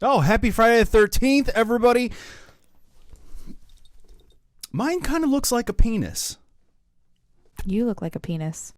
Oh, happy Friday the 13th, everybody. Mine kind of looks like a penis. You look like a penis.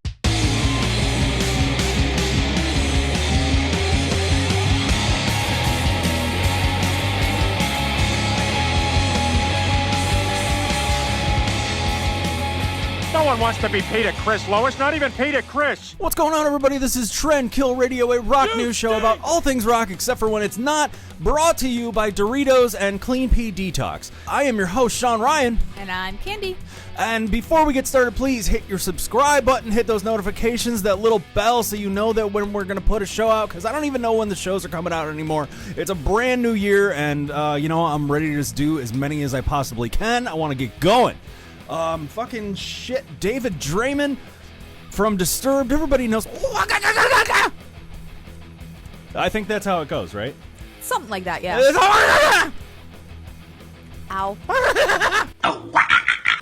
No one wants to be Peter Chris, Lois. Not even Peter Chris. What's going on, everybody? This is Trend Kill Radio, a rock news show about all things rock except for when it's not, brought to you by Doritos and Clean Pea Detox. I am your host, Sean Ryan. And I'm Candy. And before we get started, please hit your subscribe button, hit those notifications, that little bell, so you know that when we're going to put a show out, because I don't even know when the shows are coming out anymore. It's a brand new year, and, I'm ready to just do as many as I possibly can. I want to get going. Fucking shit. David Draiman from Disturbed. Everybody knows. I think that's how it goes, right? Something like that, yeah. Ow.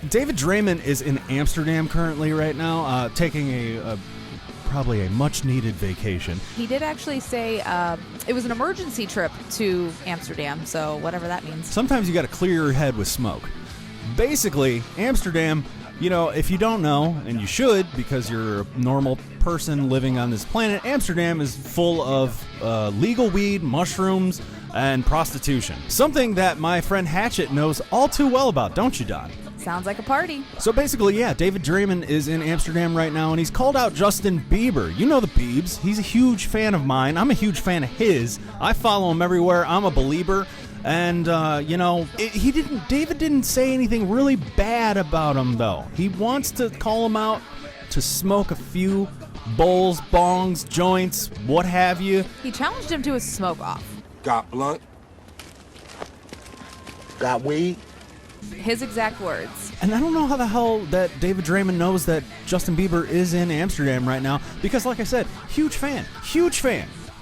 David Draiman is in Amsterdam currently right now, taking a probably a much-needed vacation. He did actually say it was an emergency trip to Amsterdam, so whatever that means. Sometimes you got to clear your head with smoke. Basically, Amsterdam, if you don't know, and you should because you're a normal person living on this planet, Amsterdam is full of legal weed, mushrooms, and prostitution. Something that my friend Hatchet knows all too well about, don't you, Don? Sounds like a party. So basically, yeah, David Draiman is in Amsterdam right now, and he's called out Justin Bieber. You know the Biebs. He's a huge fan of mine. I'm a huge fan of his. I follow him everywhere. I'm a believer. And, David didn't say anything really bad about him, though. He wants to call him out to smoke a few bowls, bongs, joints, what have you. He challenged him to a smoke-off. Got blunt? Got weed? His exact words. And I don't know how the hell that David Draiman knows that Justin Bieber is in Amsterdam right now, because, like I said, huge fan.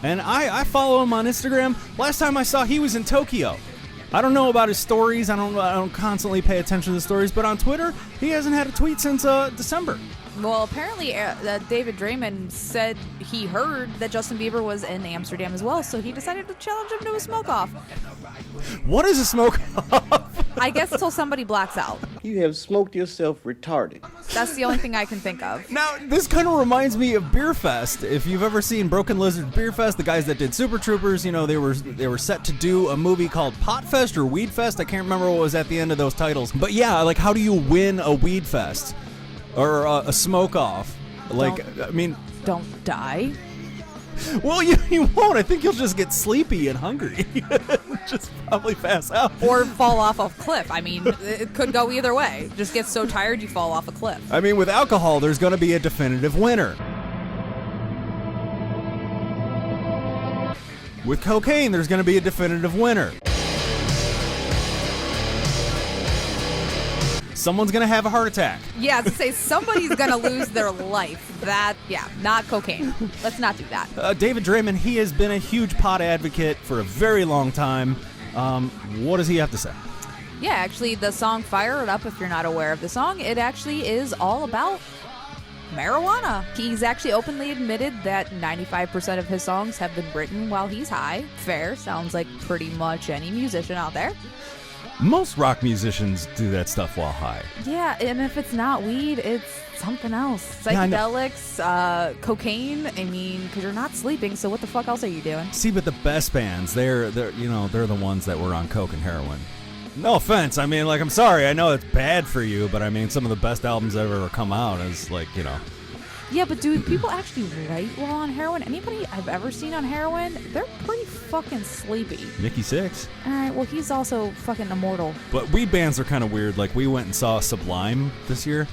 And I follow him on Instagram. Last time I saw, he was in Tokyo. I don't know about his stories. I don't constantly pay attention to the stories. But on Twitter, he hasn't had a tweet since December. Well, apparently David Draiman said he heard that Justin Bieber was in Amsterdam as well, so he decided to challenge him to a smoke-off. What is a smoke-off? I guess until somebody blacks out. You have smoked yourself retarded. That's the only thing I can think of. Now, this kind of reminds me of Beer Fest. If you've ever seen Broken Lizard Beer Fest, the guys that did Super Troopers, they were set to do a movie called Pot Fest or Weed Fest. I can't remember what was at the end of those titles. But yeah, like, how do you win a Weed Fest? Or a smoke-off? Don't die. Well, you won't. I think you'll just get sleepy and hungry. Just probably pass out. Or fall off a cliff. I mean, it could go either way. Just get so tired you fall off a cliff. I mean, with alcohol, there's going to be a definitive winner. With cocaine, there's going to be a definitive winner. Someone's going to have a heart attack. Yeah, to say somebody's going to lose their life. Not cocaine. Let's not do that. David Draiman, he has been a huge pot advocate for a very long time. What does he have to say? Yeah, actually, the song Fire It Up, if you're not aware of the song, it actually is all about marijuana. He's actually openly admitted that 95% of his songs have been written while he's high. Fair. Sounds like pretty much any musician out there. Most rock musicians do that stuff while high. Yeah, and if it's not weed, it's something else. Psychedelics, cocaine. I mean, because you're not sleeping, so what the fuck else are you doing? See, but the best bands, they're the ones that were on coke and heroin. No offense. I mean, like, I'm sorry. I know it's bad for you, but I mean, some of the best albums that have ever come out is like, Yeah, but do people actually write while on heroin? Anybody I've ever seen on heroin, they're pretty fucking sleepy. Nikki Sixx. All right, well, he's also fucking immortal. But weed bands are kind of weird. Like, we went and saw Sublime this year.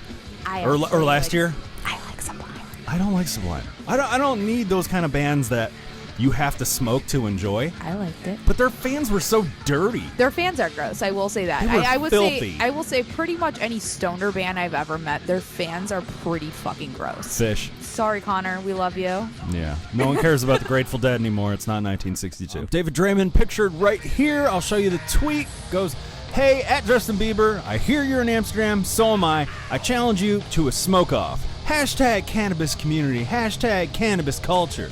Or last year. I like Sublime. I don't like Sublime. I don't need those kind of bands that you have to smoke to enjoy. I liked it. But their fans were so dirty. Their fans are gross. I will say that. They were filthy. I will say pretty much any stoner band I've ever met, their fans are pretty fucking gross. Fish. Sorry, Connor. We love you. Yeah. No one cares about the Grateful Dead anymore. It's not 1962. David Draiman, pictured right here. I'll show you the tweet. Goes, "Hey, at Justin Bieber, I hear you're in Amsterdam. So am I. I challenge you to a smoke-off. Hashtag cannabis community. Hashtag cannabis culture."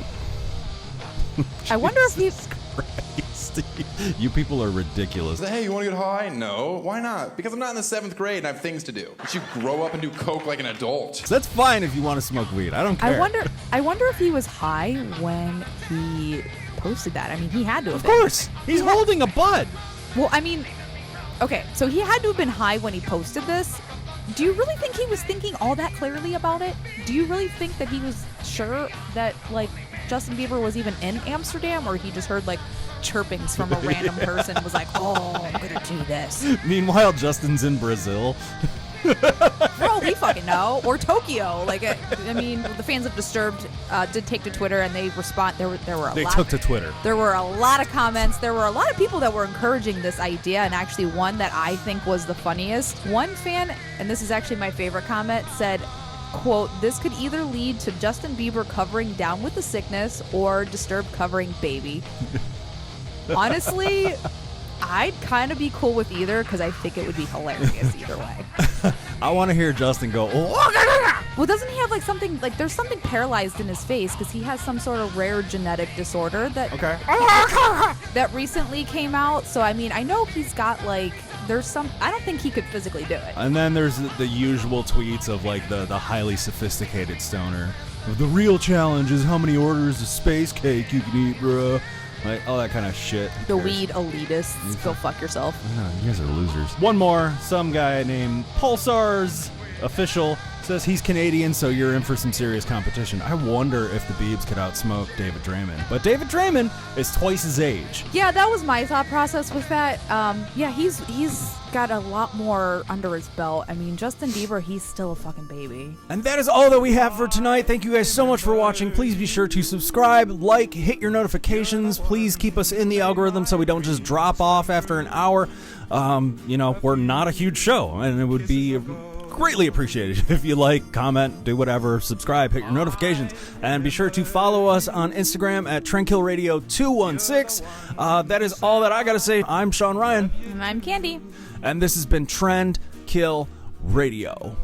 I wonder if he's... Christ. You people are ridiculous. Hey, you want to get high? No. Why not? Because I'm not in the 7th grade and I have things to do. You should grow up and do coke like an adult. That's fine if you want to smoke weed. I don't care. I wonder if he was high when he posted that. I mean, he had to have Of been. course. He's holding a bud. Well, I mean, okay, so he had to have been high when he posted this. Do you really think he was thinking all that clearly about it? Do you really think that he was sure that, like, Justin Bieber was even in Amsterdam, or he just heard, like, chirpings from a random person and was like, oh, I'm gonna do this? Meanwhile, Justin's in Brazil. For all we fucking know. Or Tokyo. Like, I mean, the fans of Disturbed did take to Twitter, and they respond. There were a They lot. took to Twitter. There were a lot of comments. There were a lot of people that were encouraging this idea, and actually one that I think was the funniest. One fan, and this is actually my favorite comment, said, quote, "This could either lead to Justin Bieber covering Down with the Sickness or Disturbed covering Baby." Honestly, I'd kind of be cool with either because I think it would be hilarious either way. I want to hear Justin go, oh, Well, doesn't he have like something, like there's something paralyzed in his face because he has some sort of rare genetic disorder that okay. that recently came out. So, I mean, I know he's got like, there's some, I don't think he could physically do it. And then there's the usual tweets of like the highly sophisticated stoner. The real challenge is how many orders of space cake you can eat, bro. Like, all that kind of shit. The weed elitists. Go fuck yourself. You guys are losers. One more. Some guy named Pulsar's Official says he's Canadian, so you're in for some serious competition. I wonder if the Biebs could outsmoke David Draiman. But David Draiman is twice his age. Yeah, that was my thought process with that. Yeah, he's got a lot more under his belt. I mean, Justin Bieber, he's still a fucking baby. And that is all that we have for tonight. Thank you guys so much for watching. Please be sure to subscribe, like, hit your notifications. Please keep us in the algorithm so we don't just drop off after an hour. You know, we're not a huge show, and it would be greatly appreciated if you like, comment, do whatever, subscribe, hit your notifications, and be sure to follow us on Instagram at TrendKillRadio216. That is all that I gotta say. I'm Sean Ryan. And I'm Candy. And this has been Trend Kill Radio.